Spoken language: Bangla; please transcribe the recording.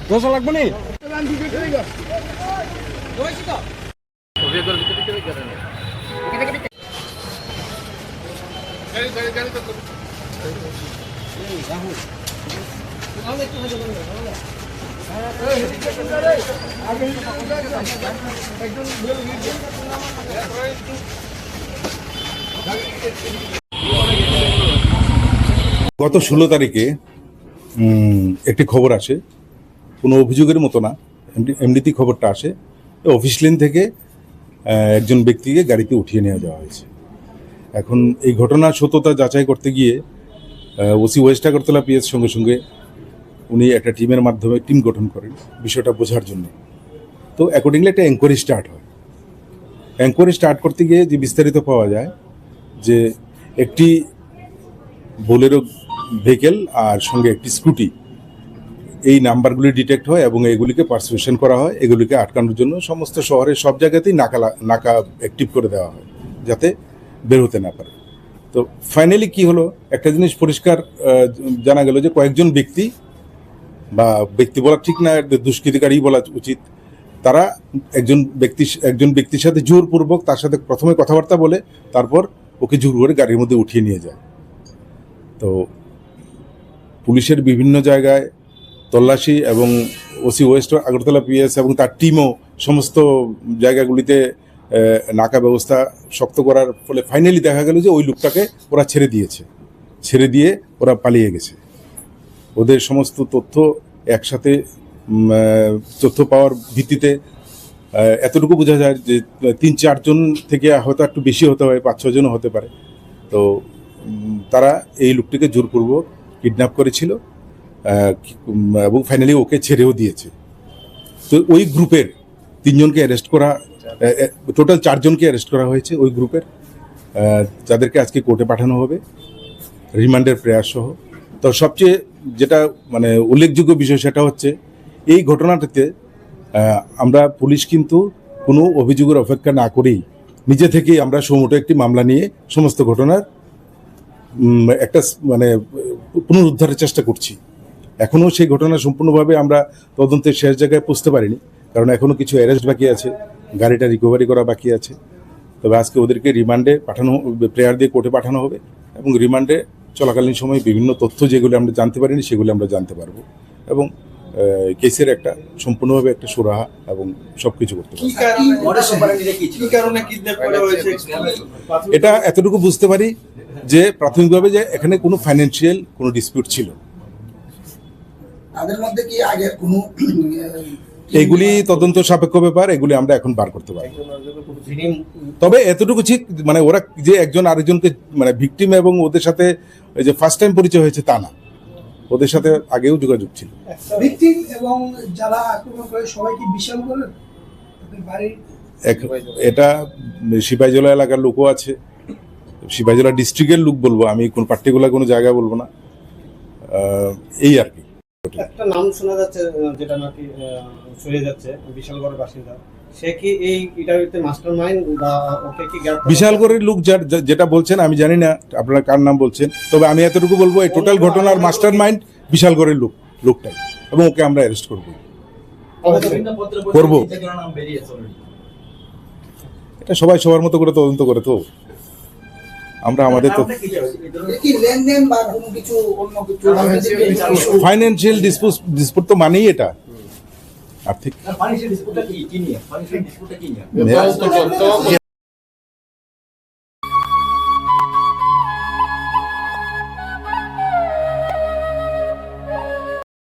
দোষা লাগবে নি গত 16 তারিখে একটি খবর আসে, কোনো অভিযোগের মতো না, এমনিতেই খবরটা আসে। অফিস লেন থেকে একজন ব্যক্তিকে গাড়িতে উঠিয়ে নিয়ে যাওয়া হয়েছে। এখন এই ঘটনার সত্যতা যাচাই করতে গিয়ে ওসি ওয়েস্ট আগরতলা পিএস সঙ্গে সঙ্গে উনি একটা টিমের মাধ্যমে টিম গঠন করেন বিষয়টা বোঝার জন্য। তো অ্যাকর্ডিংলি একটা এনকোয়ারি স্টার্ট হয়। এনকোয়ারি স্টার্ট করতে গিয়ে যে বিস্তারিত পাওয়া যায় যে একটি বোলেরো ভেহিকেল আর সঙ্গে একটি স্কুটি, এই নাম্বারগুলি ডিটেক্ট হয় এবং এগুলিকে পার্সিকিউশন করা হয়। এগুলিকে আটকানোর জন্য সমস্ত শহরের সব জায়গাতেই নাকা অ্যাক্টিভ করে দেওয়া হয় যাতে বের হতে না পারে। তো ফাইনালি কি হলো, একটা জিনিস পরিষ্কার জানা গেল যে কয়েকজন ব্যক্তি, বা ব্যক্তি বলা ঠিক না, দুষ্কৃতিকারী বলা উচিত, তারা একজন ব্যক্তির সাথে জোরপূর্বক তার সাথে প্রথমে কথাবার্তা বলে তারপর ওকে জোর করে গাড়ির মধ্যে উঠিয়ে নিয়ে যায়। তো পুলিশের বিভিন্ন জায়গায় তল্লাশি এবং ওসি ওয়েস্ট আগরতলা পিএস এবং তার টিমও সমস্ত জায়গাগুলিতে নাকা ব্যবস্থা শক্ত করার ফলে ফাইনালি দেখা গেল যে ওই লোকটাকে ওরা ছেড়ে দিয়ে ওরা পালিয়ে গেছে। ওদের সমস্ত তথ্য একসাথে তথ্য পাওয়ার ভিত্তিতে এতটুকু বোঝা যায় যে 3-4 জন থেকে হয়তো একটু বেশি হতে হয়, 5-6 জনও হতে পারে। তো তারা এই লোকটিকে জোরপূর্বক কিডন্যাপ করেছিল এবং ফাইনালি ওকে ছেড়েও দিয়েছে। তো ওই গ্রুপের 3 জনকে অ্যারেস্ট করা, টোটাল 4 জনকে অ্যারেস্ট করা হয়েছে ওই গ্রুপের, যাদেরকে আজকে কোর্টে পাঠানো হবে রিমান্ডের প্রয়াস সহ। তো সবচেয়ে যেটা মানে উল্লেখযোগ্য বিষয় সেটা হচ্ছে এই ঘটনাটাতে আমরা পুলিশ কিন্তু কোনো অভিযোগের অপেক্ষা না করেই নিজে থেকেই আমরা সুমোটো একটি মামলা নিয়ে সমস্ত ঘটনার একটা মানে পুনরুদ্ধারের চেষ্টা করছি। এখনও সেই ঘটনা সম্পূর্ণভাবে আমরা তদন্তের শেষ জায়গায় পৌঁছতে পারিনি, কারণ এখনও কিছু অ্যারেস্ট বাকি আছে, গাড়িটা রিকভারি করা বাকি আছে। তবে আজকে ওদেরকে রিমান্ডে পাঠানো, প্রেয়ার দিয়ে কোর্টে পাঠানো হবে এবং রিমান্ডে চলাকালীন সময় বিভিন্ন তথ্য যেগুলো আমরা জানতে পারিনি সেগুলো আমরা জানতে পারবো এবং কেসের একটা সম্পূর্ণভাবে একটা সুরাহা এবং সবকিছু করতে পারবো। এটা এতটুকু বুঝতে পারি যে প্রাথমিকভাবে যে এখানে কোনো ফাইন্যান্সিয়াল কোনো ডিসপিউট ছিল। তাদের মধ্যে কি আগে কোনো এগুলি তদন্ত সাপেক্ষ ব্যাপার, এগুলি আমরা এখন বার করতে পারবো। তবে এতটুকু ঠিক মানে ওরা যে একজন আরেকজনকে মানে ভিকটিম এবং ওদের সাথে যে ফার্স্ট টাইম পরিচয় হয়েছে তা না, ওদের সাথে আগেও যোগাযোগ ছিল। ভিকটিম এবং যারা আক্রমণ করে সবাই কি বিশাল করেন বাড়ি? এটা সিপাহীজলা এলাকার লোকও আছে, সিপাহীজলা ডিস্ট্রিক্টের লোক বলবো আমি, কোন পার্টিকুলার কোনো জায়গা বলবো না, এই আর কি। একটা নাম শোনা যাচ্ছে যেটা নাকি ছড়িয়ে যাচ্ছে, বিশালগড়ের বাসিন্দা, সে কি এই ইটারিতে মাস্টারমাইন্ড বা ওকে কি বিশালগড়ের লোক যেটা বলছেন আমি জানি না আপনারা কার নাম বলছেন, তবে আমি এতটুকু বলবো এই টোটাল ঘটনার মাস্টারমাইন্ড বিশালগড়ের লোকটাই, এবং ওকে আমরা অ্যারেস্ট করবো। এটা সবাই সবার মতো করে তদন্ত করে, তো আমরা আমাদের তো ফাইন্যান্সিয়াল ডিসপুট তো মানেই এটা আর্থিক